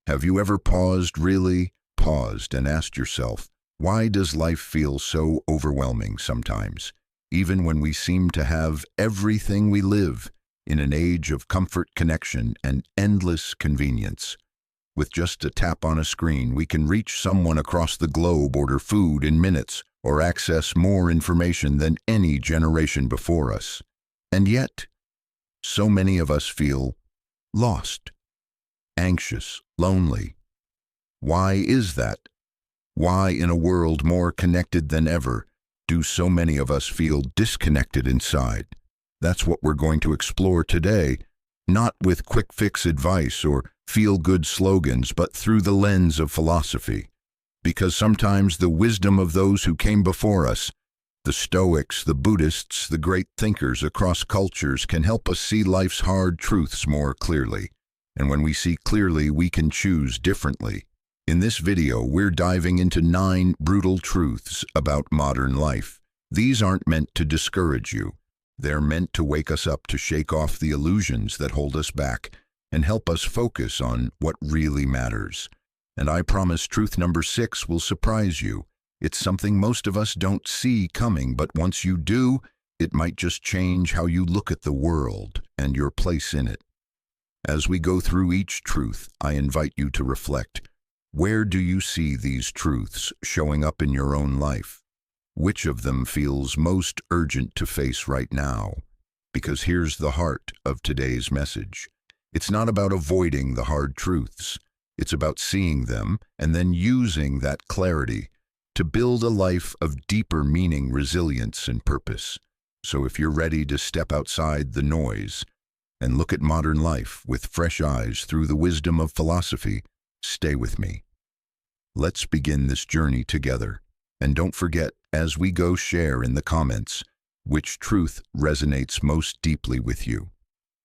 Have you ever really paused and asked yourself, why does life feel so overwhelming sometimes, even when we seem to have everything we live in an age of comfort, connection, and endless convenience? With just a tap on a screen, we can reach someone across the globe, order food in minutes, or access more information than any generation before us. And yet, so many of us feel lost, anxious, lonely. Why is that? Why, in a world more connected than ever, do so many of us feel disconnected inside? That's what we're going to explore today, not with quick fix advice or feel-good slogans, but through the lens of philosophy. Because sometimes the wisdom of those who came before us, the Stoics, the Buddhists, the great thinkers across cultures, can help us see life's hard truths more clearly. And when we see clearly, we can choose differently. In this video, we're diving into 9 brutal truths about modern life. These aren't meant to discourage you. They're meant to wake us up, to shake off the illusions that hold us back, and help us focus on what really matters. And I promise truth number 6 will surprise you. It's something most of us don't see coming, but once you do, it might just change how you look at the world and your place in it. As we go through each truth, I invite you to reflect. Where do you see these truths showing up in your own life? Which of them feels most urgent to face right now? Because here's the heart of today's message. It's not about avoiding the hard truths. It's about seeing them and then using that clarity to build a life of deeper meaning, resilience, and purpose. So if you're ready to step outside the noise and look at modern life with fresh eyes through the wisdom of philosophy, stay with me. Let's begin this journey together. And don't forget, as we go, share in the comments which truth resonates most deeply with you.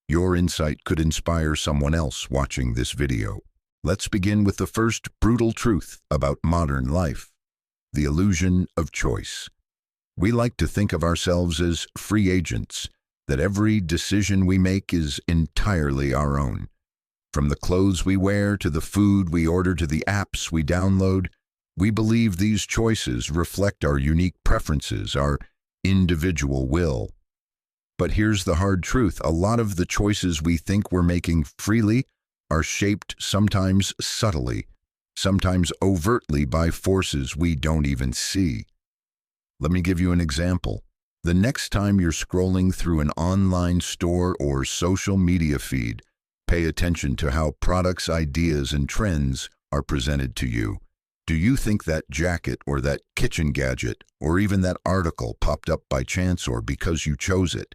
Your insight could inspire someone else watching this video. Let's begin with the first brutal truth about modern life: the illusion of choice. We like to think of ourselves as free agents, that every decision we make is entirely our own. From the clothes we wear to the food we order to the apps we download, we believe these choices reflect our unique preferences, our individual will. But here's the hard truth: a lot of the choices we think we're making freely are shaped, sometimes subtly, sometimes overtly, by forces we don't even see. Let me give you an example. The next time you're scrolling through an online store or social media feed, pay attention to how products, ideas, and trends are presented to you. Do you think that jacket or that kitchen gadget or even that article popped up by chance or because you chose it?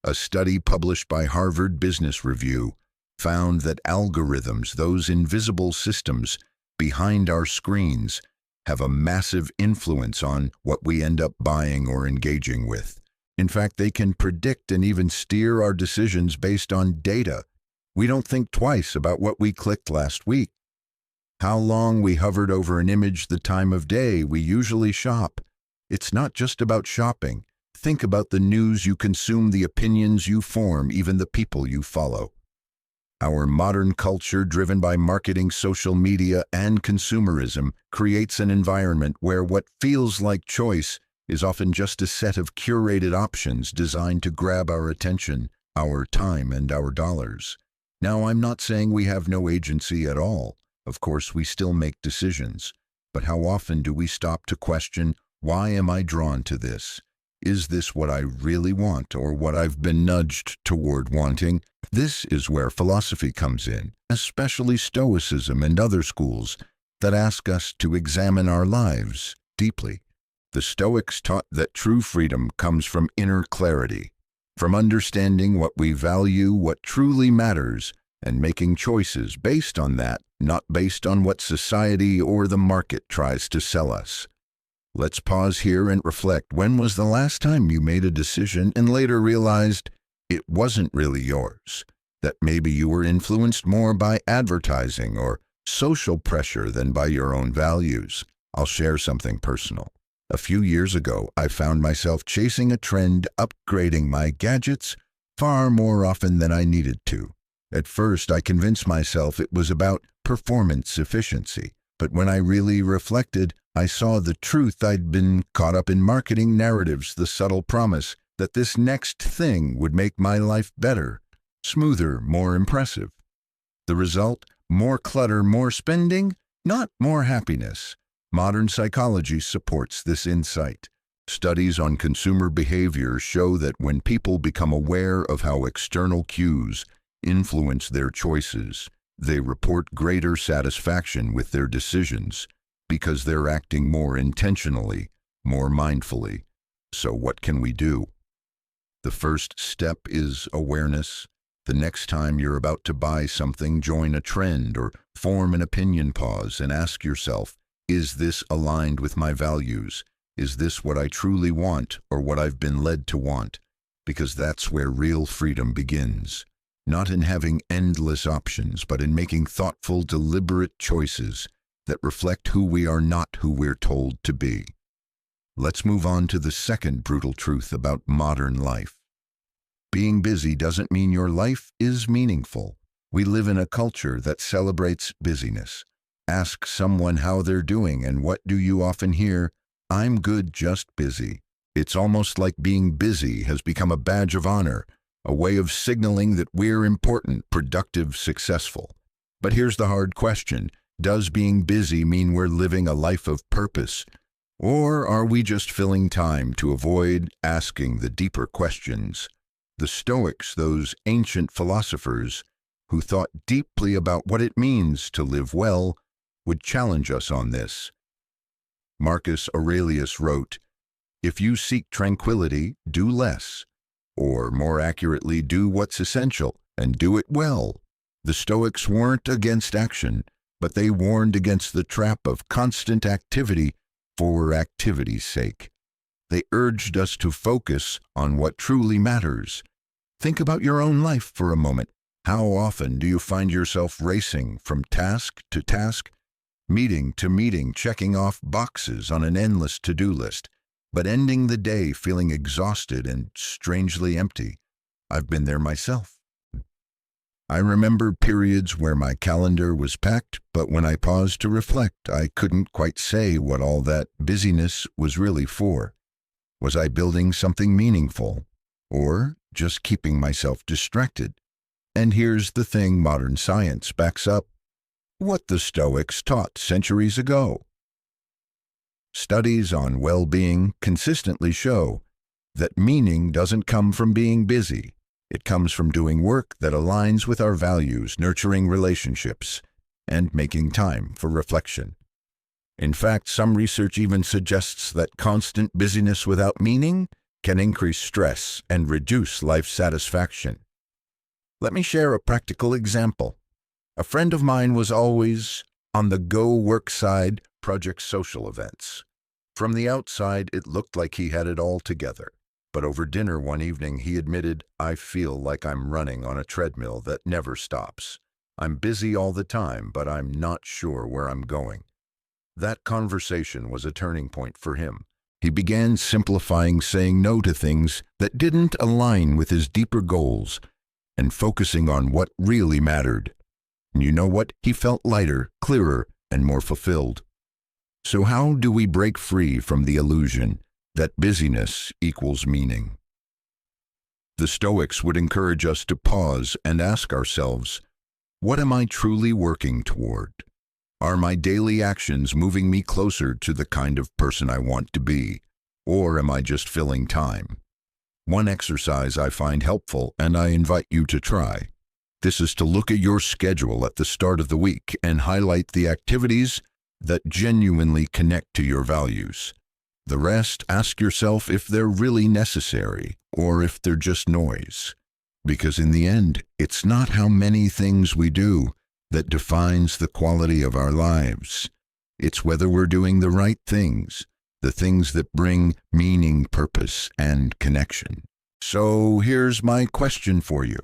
A study published by Harvard Business Review found that algorithms, those invisible systems behind our screens, have a massive influence on what we end up buying or engaging with. In fact, they can predict and even steer our decisions based on data. We don't think twice about what we clicked last week, how long we hovered over an image, the time of day we usually shop. It's not just about shopping. Think about the news you consume, the opinions you form, even the people you follow. Our modern culture, driven by marketing, social media, and consumerism, creates an environment where what feels like choice is often just a set of curated options designed to grab our attention, our time, and our dollars. Now, I'm not saying we have no agency at all. Of course, we still make decisions. But how often do we stop to question, why am I drawn to this? Is this what I really want, or what I've been nudged toward wanting? This is where philosophy comes in, especially Stoicism and other schools that ask us to examine our lives deeply. The Stoics taught that true freedom comes from inner clarity, from understanding what we value, what truly matters, and making choices based on that, not based on what society or the market tries to sell us. Let's pause here and reflect. When was the last time you made a decision and later realized it wasn't really yours? That maybe you were influenced more by advertising or social pressure than by your own values? I'll share something personal. A few years ago, I found myself chasing a trend, upgrading my gadgets far more often than I needed to. At first, I convinced myself it was about performance efficiency. But when I really reflected, I saw the truth. I'd been caught up in marketing narratives, the subtle promise that this next thing would make my life better, smoother, more impressive. The result? More clutter, more spending, not more happiness. Modern psychology supports this insight. Studies on consumer behavior show that when people become aware of how external cues influence their choices, they report greater satisfaction with their decisions because they're acting more intentionally, more mindfully. So what can we do? The first step is awareness. The next time you're about to buy something, join a trend or form an opinion, pause and ask yourself, is this aligned with my values? Is this what I truly want or what I've been led to want? Because that's where real freedom begins. Not in having endless options, but in making thoughtful, deliberate choices that reflect who we are, not who we're told to be. Let's move on to the second brutal truth about modern life. Being busy doesn't mean your life is meaningful. We live in a culture that celebrates busyness. Ask someone how they're doing, and what do you often hear? I'm good, just busy. It's almost like being busy has become a badge of honor, a way of signaling that we're important, productive, successful. But here's the hard question. Does being busy mean we're living a life of purpose? Or are we just filling time to avoid asking the deeper questions? The Stoics, those ancient philosophers who thought deeply about what it means to live well, would challenge us on this. Marcus Aurelius wrote, "If you seek tranquility, do less. Or, more accurately, do what's essential, and do it well." The Stoics weren't against action, but they warned against the trap of constant activity for activity's sake. They urged us to focus on what truly matters. Think about your own life for a moment. How often do you find yourself racing from task to task, meeting to meeting, checking off boxes on an endless to-do list, but ending the day feeling exhausted and strangely empty? I've been there myself. I remember periods where my calendar was packed, but when I paused to reflect, I couldn't quite say what all that busyness was really for. Was I building something meaningful, or just keeping myself distracted? And here's the thing: modern science backs up what the Stoics taught centuries ago. Studies on well-being consistently show that meaning doesn't come from being busy. It comes from doing work that aligns with our values, nurturing relationships, and making time for reflection. In fact, some research even suggests that constant busyness without meaning can increase stress and reduce life satisfaction. Let me share a practical example. A friend of mine was always on the go work side, project social events. From the outside, it looked like he had it all together. But over dinner one evening, he admitted, "I feel like I'm running on a treadmill that never stops. I'm busy all the time, but I'm not sure where I'm going." That conversation was a turning point for him. He began simplifying, saying no to things that didn't align with his deeper goals, and focusing on what really mattered. And you know what? He felt lighter, clearer, and more fulfilled. So how do we break free from the illusion that busyness equals meaning? The Stoics would encourage us to pause and ask ourselves, what am I truly working toward? Are my daily actions moving me closer to the kind of person I want to be, or am I just filling time? One exercise I find helpful, and I invite you to try. This is to look at your schedule at the start of the week and highlight the activities that genuinely connect to your values. The rest, ask yourself if they're really necessary or if they're just noise. Because in the end, it's not how many things we do that defines the quality of our lives. It's whether we're doing the right things, the things that bring meaning, purpose, and connection. So here's my question for you.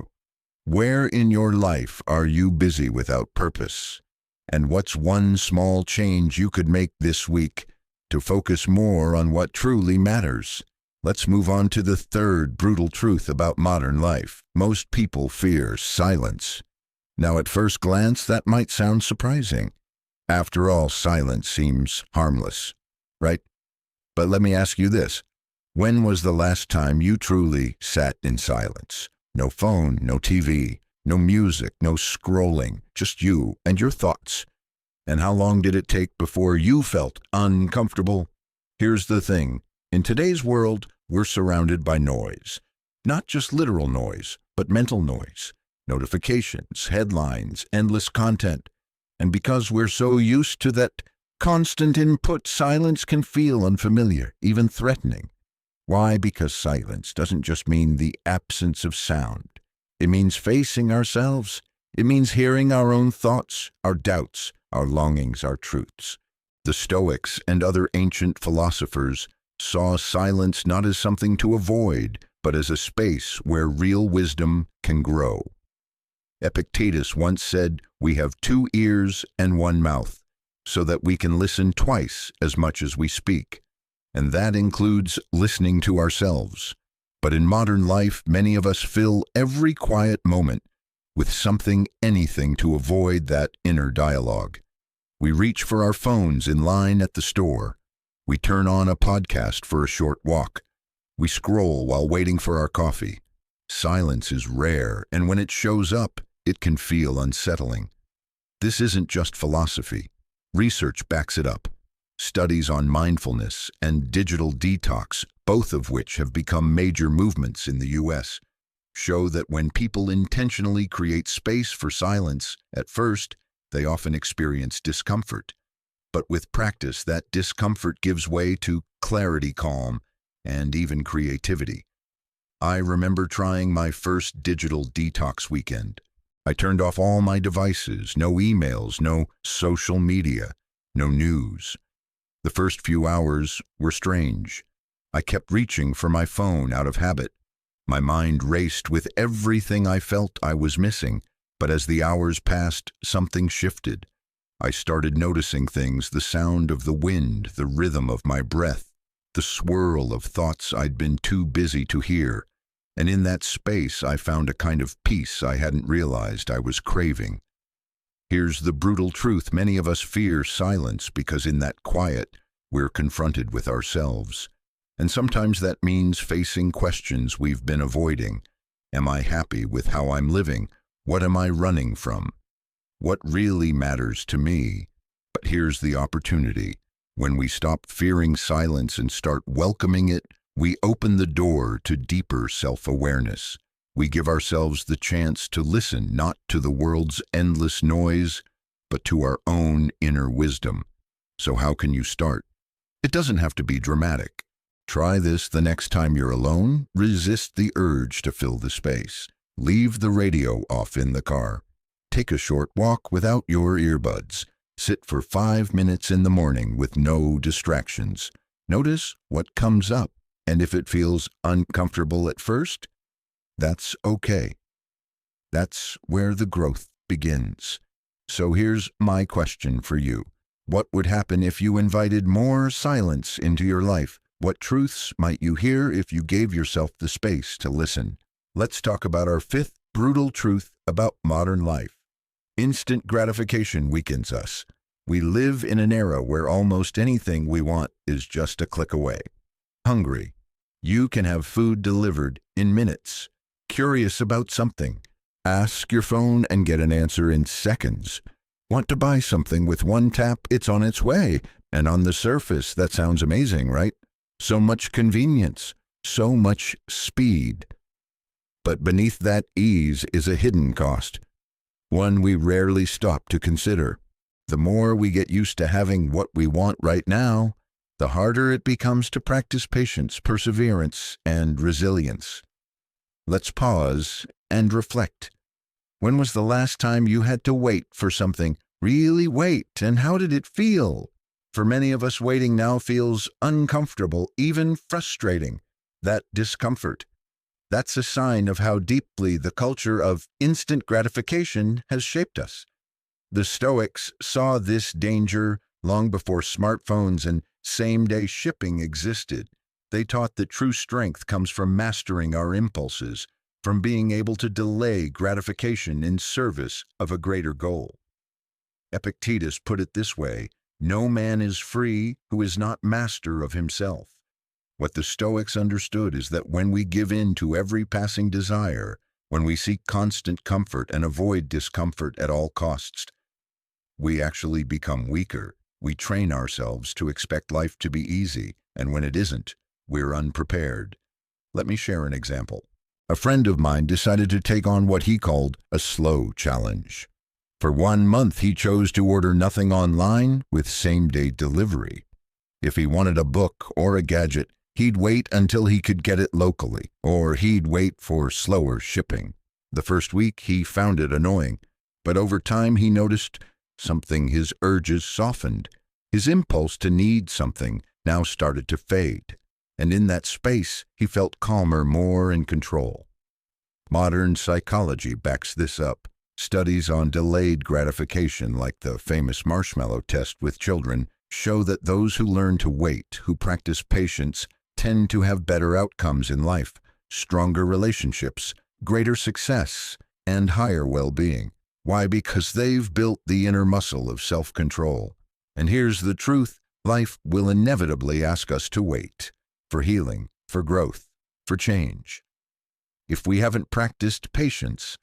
Where in your life are you busy without purpose? And what's one small change you could make this week to focus more on what truly matters? Let's move on to the third brutal truth about modern life. Most people fear silence. Now, at first glance, that might sound surprising. After all, silence seems harmless, right? But let me ask you this. When was the last time you truly sat in silence? No phone, no TV, no music, no scrolling, just you and your thoughts. And how long did it take before you felt uncomfortable? Here's the thing. In today's world, we're surrounded by noise. Not just literal noise, but mental noise. Notifications, headlines, endless content. And because we're so used to that constant input, silence can feel unfamiliar, even threatening. Why? Because silence doesn't just mean the absence of sound. It means facing ourselves. It means hearing our own thoughts, our doubts, our longings, our truths. The Stoics and other ancient philosophers saw silence not as something to avoid, but as a space where real wisdom can grow. Epictetus once said, "We have 2 ears and 1 mouth, so that we can listen twice as much as we speak." And that includes listening to ourselves. But in modern life, many of us fill every quiet moment with something, anything to avoid that inner dialogue. We reach for our phones in line at the store. We turn on a podcast for a short walk. We scroll while waiting for our coffee. Silence is rare, and when it shows up, it can feel unsettling. This isn't just philosophy. Research backs it up. Studies on mindfulness and digital detox, both of which have become major movements in the U.S., show that when people intentionally create space for silence, at first, they often experience discomfort. But with practice, that discomfort gives way to clarity, calm, and even creativity. I remember trying my first digital detox weekend. I turned off all my devices, no emails, no social media, no news. The first few hours were strange. I kept reaching for my phone out of habit. My mind raced with everything I felt I was missing, but as the hours passed, something shifted. I started noticing things: the sound of the wind, the rhythm of my breath, the swirl of thoughts I'd been too busy to hear. And in that space, I found a kind of peace I hadn't realized I was craving. Here's the brutal truth. Many of us fear silence because in that quiet, we're confronted with ourselves. And sometimes that means facing questions we've been avoiding. Am I happy with how I'm living? What am I running from? What really matters to me? But here's the opportunity. When we stop fearing silence and start welcoming it, we open the door to deeper self-awareness. We give ourselves the chance to listen not to the world's endless noise, but to our own inner wisdom. So how can you start? It doesn't have to be dramatic. Try this the next time you're alone. Resist the urge to fill the space. Leave the radio off in the car. Take a short walk without your earbuds. Sit for 5 minutes in the morning with no distractions. Notice what comes up, and if it feels uncomfortable at first, that's okay. That's where the growth begins. So here's my question for you. What would happen if you invited more silence into your life? What truths might you hear if you gave yourself the space to listen? Let's talk about our 5th brutal truth about modern life. Instant gratification weakens us. We live in an era where almost anything we want is just a click away. Hungry? You can have food delivered in minutes. Curious about something? Ask your phone and get an answer in seconds. Want to buy something? With one tap, it's on its way. And on the surface, that sounds amazing, right? So much convenience, so much speed. But beneath that ease is a hidden cost, one we rarely stop to consider. The more we get used to having what we want right now, the harder it becomes to practice patience, perseverance, and resilience. Let's pause and reflect. When was the last time you had to wait for something? Really wait, and how did it feel? For many of us, waiting now feels uncomfortable, even frustrating. That discomfort, that's a sign of how deeply the culture of instant gratification has shaped us. The Stoics saw this danger long before smartphones and same-day shipping existed. They taught that true strength comes from mastering our impulses, from being able to delay gratification in service of a greater goal. Epictetus put it this way: "No man is free who is not master of himself." What the Stoics understood is that when we give in to every passing desire, when we seek constant comfort and avoid discomfort at all costs, we actually become weaker. We train ourselves to expect life to be easy, and when it isn't, we're unprepared. Let me share an example. A friend of mine decided to take on what he called a slow challenge. For 1 month, he chose to order nothing online with same-day delivery. If he wanted a book or a gadget, he'd wait until he could get it locally, or he'd wait for slower shipping. The first week, he found it annoying, but over time he noticed something. His urges softened. His impulse to need something now started to fade, and in that space, he felt calmer, more in control. Modern psychology backs this up. Studies on delayed gratification, like the famous marshmallow test with children, show that those who learn to wait, who practice patience, tend to have better outcomes in life, stronger relationships, greater success, and higher well-being. Why? Because they've built the inner muscle of self-control. And here's the truth: life will inevitably ask us to wait for healing, for growth, for change. If we haven't practiced patience,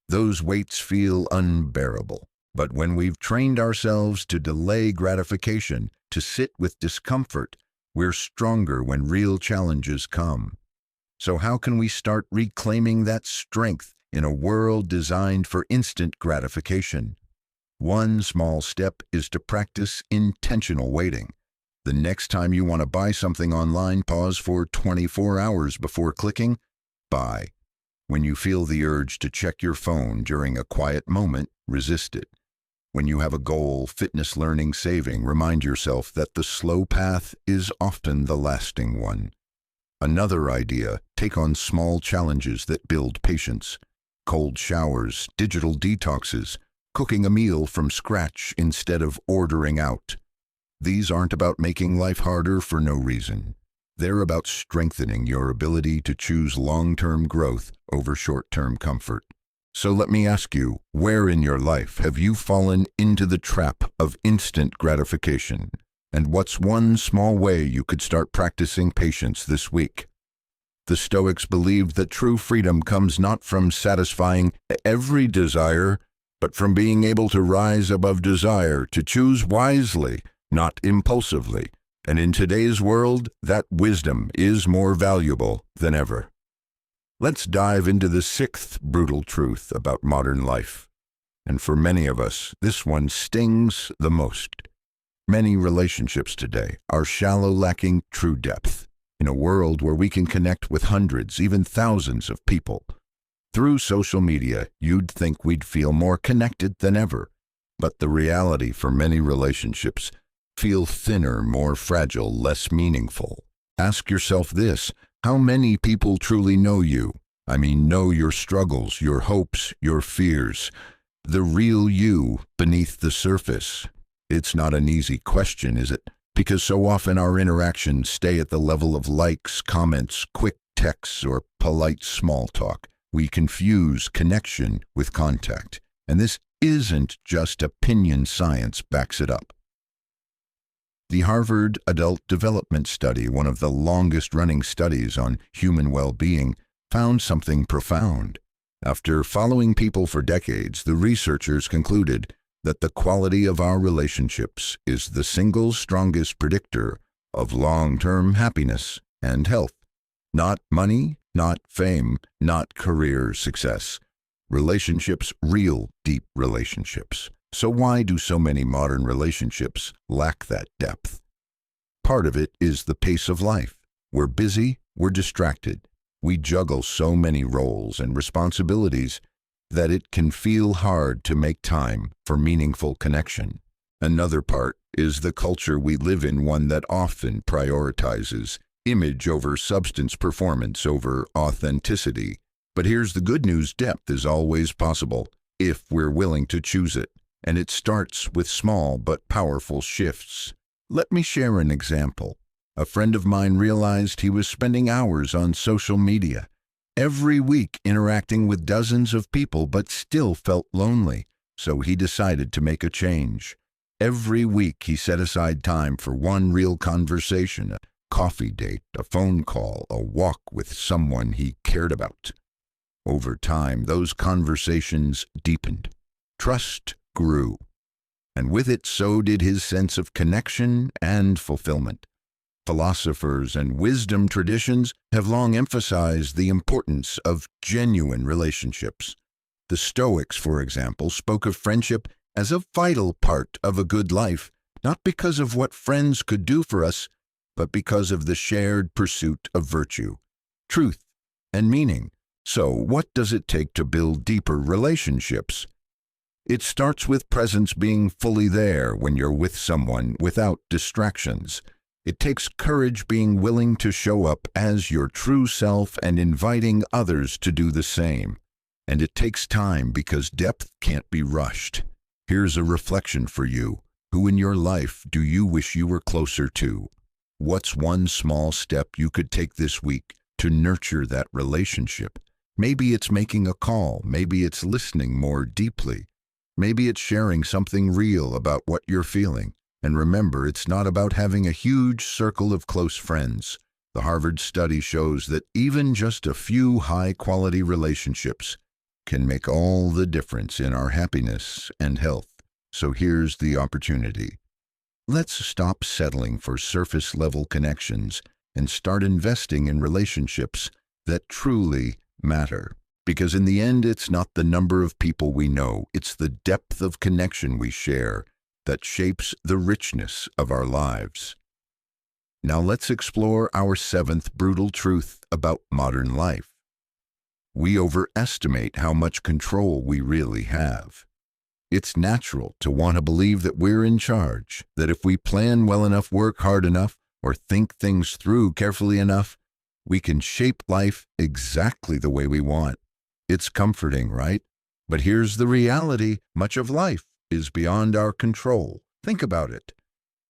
those waits feel unbearable. But when we've trained ourselves to delay gratification, to sit with discomfort, we're stronger when real challenges come. So how can we start reclaiming that strength in a world designed for instant gratification? One small step is to practice intentional waiting. The next time you want to buy something online, pause for 24 hours before clicking buy. When you feel the urge to check your phone during a quiet moment, resist it. When you have a goal, fitness, learning, saving, remind yourself that the slow path is often the lasting one. Another idea: take on small challenges that build patience. Cold showers, digital detoxes, cooking a meal from scratch instead of ordering out. These aren't about making life harder for no reason. They're about strengthening your ability to choose long-term growth over short-term comfort. So let me ask you, where in your life have you fallen into the trap of instant gratification? And what's one small way you could start practicing patience this week? The Stoics believed that true freedom comes not from satisfying every desire, but from being able to rise above desire, to choose wisely, not impulsively. And in today's world, that wisdom is more valuable than ever. Let's dive into the 6th brutal truth about modern life. And for many of us, this one stings the most. Many relationships today are shallow, lacking true depth. In a world where we can connect with hundreds, even thousands of people through social media, you'd think we'd feel more connected than ever. But the reality for many relationships feel thinner, more fragile, less meaningful. Ask yourself this: how many people truly know you? I mean, know your struggles, your hopes, your fears, the real you beneath the surface. It's not an easy question, is it? Because so often our interactions stay at the level of likes, comments, quick texts, or polite small talk. We confuse connection with contact. And this isn't just opinion, science backs it up. The Harvard Adult Development Study, one of the longest-running studies on human well-being, found something profound. After following people for decades, the researchers concluded that the quality of our relationships is the single strongest predictor of long-term happiness and health. Not money, not fame, not career success. Relationships, real, deep relationships. So why do so many modern relationships lack that depth? Part of it is the pace of life. We're busy, we're distracted. We juggle so many roles and responsibilities that it can feel hard to make time for meaningful connection. Another part is the culture we live in, one that often prioritizes image over substance, performance over authenticity. But here's the good news: depth is always possible if we're willing to choose it. And it starts with small but powerful shifts. Let me share an example. A friend of mine realized he was spending hours on social media. every week interacting with dozens of people, but still felt lonely. So he decided to make a change. Every week he set aside time for one real conversation, a coffee date, a phone call, a walk with someone he cared about. Over time, those conversations deepened. Trust grew. And with it, so did his sense of connection and fulfillment. Philosophers and wisdom traditions have long emphasized the importance of genuine relationships. The Stoics, for example, spoke of friendship as a vital part of a good life, not because of what friends could do for us, but because of the shared pursuit of virtue, truth, and meaning. So, what does it take to build deeper relationships? It starts with presence, being fully there when you're with someone without distractions. It takes courage, being willing to show up as your true self and inviting others to do the same. And it takes time, because depth can't be rushed. Here's a reflection for you. Who in your life do you wish you were closer to? What's one small step you could take this week to nurture that relationship? Maybe it's making a call. Maybe it's listening more deeply. Maybe it's sharing something real about what you're feeling. And remember, it's not about having a huge circle of close friends. The Harvard study shows that even just a few high-quality relationships can make all the difference in our happiness and health. So here's the opportunity. Let's stop settling for surface-level connections and start investing in relationships that truly matter. Because in the end, it's not the number of people we know, it's the depth of connection we share that shapes the richness of our lives. Now let's explore our seventh brutal truth about modern life. We overestimate how much control we really have. It's natural to want to believe that we're in charge, that if we plan well enough, work hard enough, or think things through carefully enough, we can shape life exactly the way we want. It's comforting, right? But here's the reality. Much of life is beyond our control. Think about it.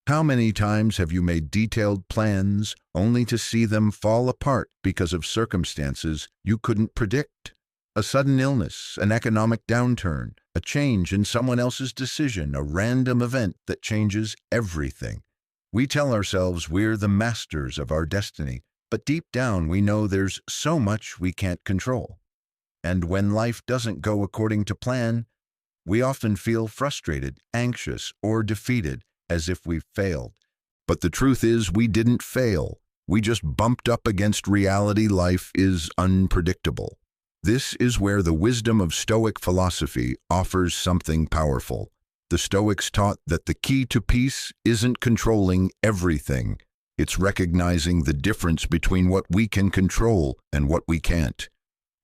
How many times have you made detailed plans only to see them fall apart because of circumstances you couldn't predict? A sudden illness, an economic downturn, a change in someone else's decision, a random event that changes everything. We tell ourselves we're the masters of our destiny, but deep down we know there's so much we can't control. And when life doesn't go according to plan, we often feel frustrated, anxious, or defeated, as if we've failed. But the truth is, we didn't fail. We just bumped up against reality. Life is unpredictable. This is where the wisdom of Stoic philosophy offers something powerful. The Stoics taught that the key to peace isn't controlling everything. It's recognizing the difference between what we can control and what we can't.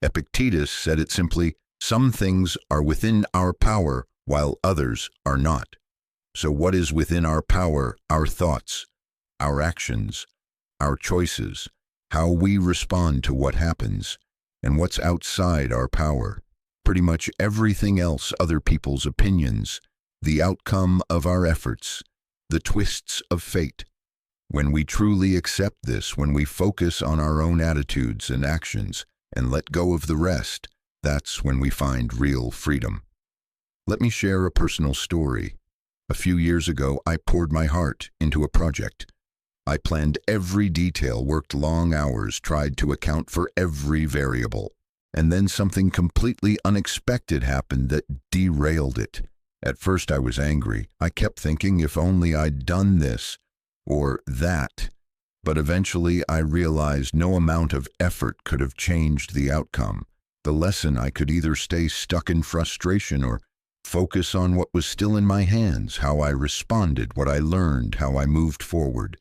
Epictetus said it simply, some things are within our power while others are not. So what is within our power? Our thoughts, our actions, our choices, how we respond to what happens, and what's outside our power. Pretty much everything else, other people's opinions, the outcome of our efforts, the twists of fate. When we truly accept this, when we focus on our own attitudes and actions and let go of the rest, that's when we find real freedom. Let me share a personal story. A few years ago, I poured my heart into a project. I planned every detail, worked long hours, tried to account for every variable. And then something completely unexpected happened that derailed it. At first I was angry. I kept thinking, if only I'd done this or that. But eventually I realized no amount of effort could have changed the outcome. The lesson: I could either stay stuck in frustration or focus on what was still in my hands, how I responded, what I learned, how I moved forward.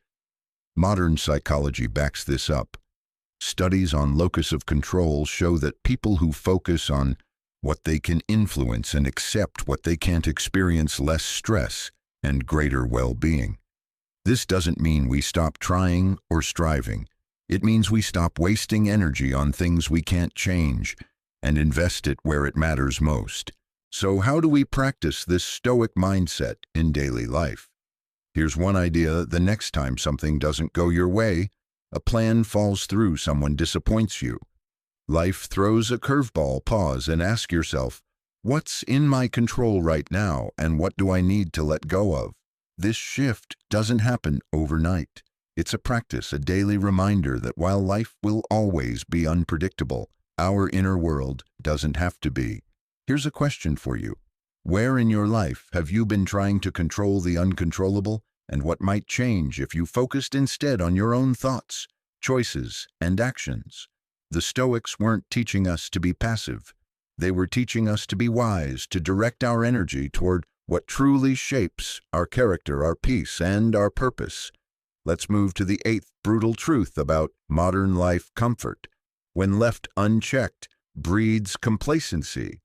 Modern psychology backs this up. Studies on locus of control show that people who focus on what they can influence and accept what they can't experience less stress and greater well-being. This doesn't mean we stop trying or striving. It means we stop wasting energy on things we can't change and invest it where it matters most. So how do we practice this Stoic mindset in daily life? Here's one idea: the next time something doesn't go your way, a plan falls through, someone disappoints you, Life throws a curveball. Pause and ask yourself, what's in my control right now and what do I need to let go of? This shift doesn't happen overnight. It's a practice, a daily reminder that while life will always be unpredictable, our inner world doesn't have to be. Here's a question for you. Where in your life have you been trying to control the uncontrollable, and what might change if you focused instead on your own thoughts, choices, and actions? The Stoics weren't teaching us to be passive. They were teaching us to be wise, to direct our energy toward what truly shapes our character, our peace, and our purpose. Let's move to the eighth brutal truth about modern life: comfort, when left unchecked, breeds complacency.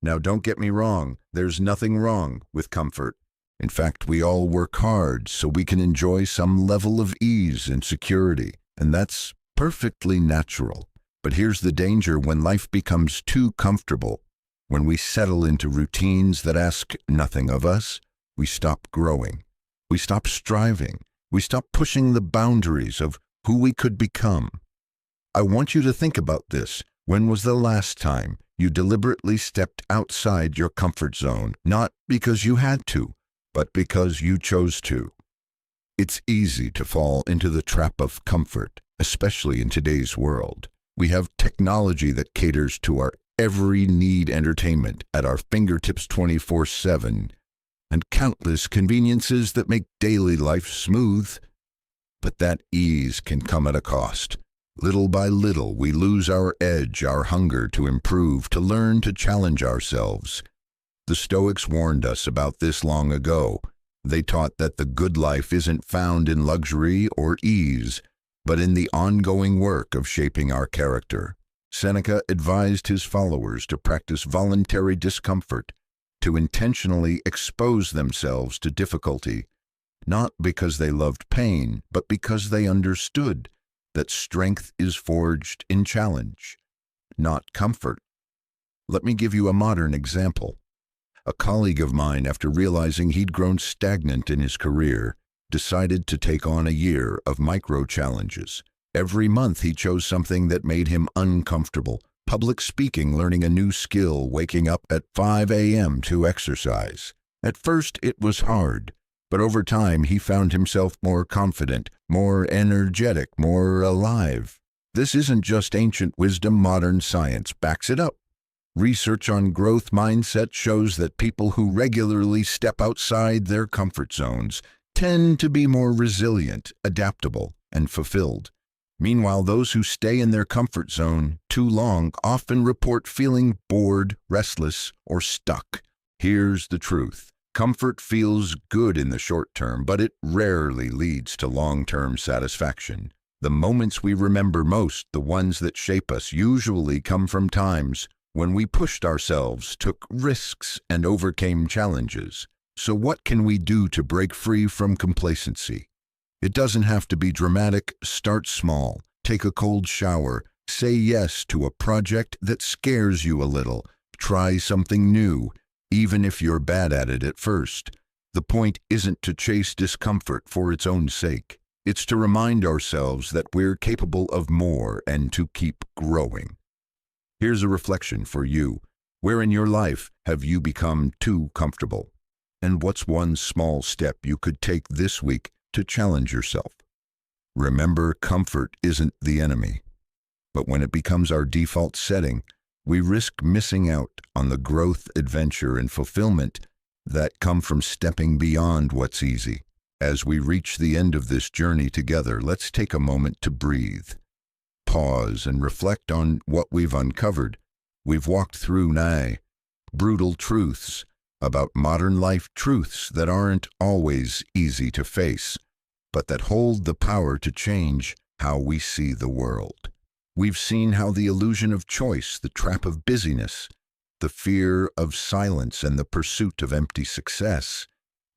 Now, don't get me wrong, there's nothing wrong with comfort. In fact, we all work hard so we can enjoy some level of ease and security, and that's perfectly natural. But here's the danger: when life becomes too comfortable, when we settle into routines that ask nothing of us, we stop growing, we stop striving, we stop pushing the boundaries of who we could become. I want you to think about this. When was the last time you deliberately stepped outside your comfort zone, not because you had to, but because you chose to? It's easy to fall into the trap of comfort, especially in today's world. We have technology that caters to our every need, entertainment at our fingertips 24/7, and countless conveniences that make daily life smooth. But that ease can come at a cost. Little by little, we lose our edge, our hunger to improve, to learn, to challenge ourselves. The Stoics warned us about this long ago. They taught that the good life isn't found in luxury or ease, but in the ongoing work of shaping our character. Seneca advised his followers to practice voluntary discomfort, to intentionally expose themselves to difficulty, not because they loved pain, but because they understood that strength is forged in challenge, not comfort. Let me give you a modern example. A colleague of mine, after realizing he'd grown stagnant in his career, decided to take on a year of micro-challenges. Every month he chose something that made him uncomfortable: public speaking, learning a new skill, waking up at 5 a.m. to exercise. At first it was hard, but over time he found himself more confident, more energetic, more alive. This isn't just ancient wisdom, modern science backs it up. Research on growth mindset shows that people who regularly step outside their comfort zones tend to be more resilient, adaptable, and fulfilled. Meanwhile, those who stay in their comfort zone too long often report feeling bored, restless, or stuck. Here's the truth. Comfort feels good in the short term, but it rarely leads to long-term satisfaction. The moments we remember most, the ones that shape us, usually come from times when we pushed ourselves, took risks, and overcame challenges. So what can we do to break free from complacency? It doesn't have to be dramatic. Start small. Take a cold shower. Say yes to a project that scares you a little. Try something new, even if you're bad at it at first. The point isn't to chase discomfort for its own sake. It's to remind ourselves that we're capable of more and to keep growing. Here's a reflection for you. Where in your life have you become too comfortable? And what's one small step you could take this week to challenge yourself? Remember, comfort isn't the enemy. But when it becomes our default setting, we risk missing out on the growth, adventure, and fulfillment that come from stepping beyond what's easy. As we reach the end of this journey together, let's take a moment to breathe, pause, and reflect on what we've uncovered. We've walked through brutal truths about modern life, truths that aren't always easy to face, but that hold the power to change how we see the world. We've seen how the illusion of choice, the trap of busyness, the fear of silence, and the pursuit of empty success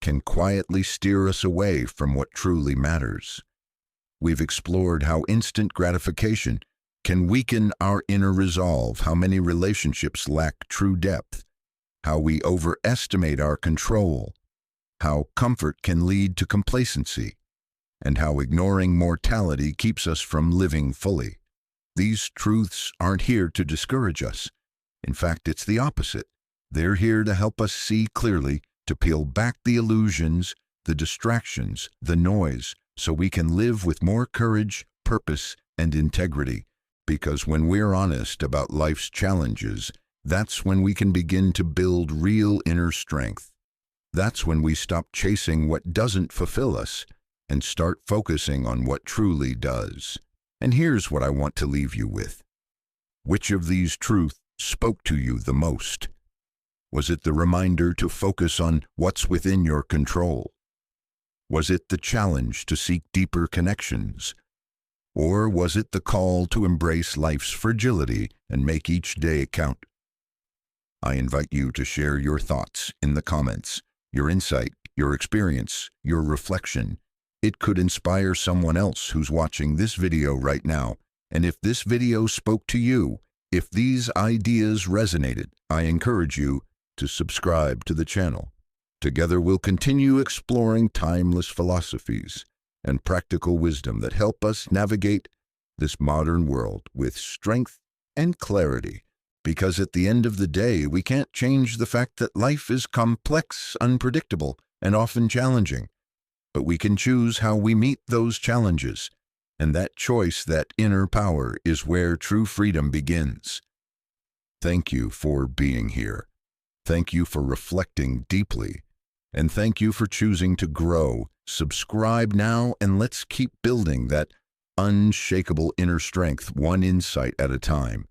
can quietly steer us away from what truly matters. We've explored how instant gratification can weaken our inner resolve, how many relationships lack true depth, how we overestimate our control, how comfort can lead to complacency, and how ignoring mortality keeps us from living fully. These truths aren't here to discourage us. In fact, it's the opposite. They're here to help us see clearly, to peel back the illusions, the distractions, the noise, so we can live with more courage, purpose, and integrity. Because when we're honest about life's challenges, that's when we can begin to build real inner strength. That's when we stop chasing what doesn't fulfill us and start focusing on what truly does. And here's what I want to leave you with. Which of these truths spoke to you the most? Was it the reminder to focus on what's within your control? Was it the challenge to seek deeper connections? Or was it the call to embrace life's fragility and make each day count? I invite you to share your thoughts in the comments, your insight, your experience, your reflection. It could inspire someone else who's watching this video right now. And if this video spoke to you, if these ideas resonated, I encourage you to subscribe to the channel. Together we'll continue exploring timeless philosophies and practical wisdom that help us navigate this modern world with strength and clarity. Because at the end of the day, we can't change the fact that life is complex, unpredictable, and often challenging. But we can choose how we meet those challenges. And that choice, that inner power, is where true freedom begins. Thank you for being here. Thank you for reflecting deeply. And thank you for choosing to grow. Subscribe now, and let's keep building that unshakable inner strength, one insight at a time.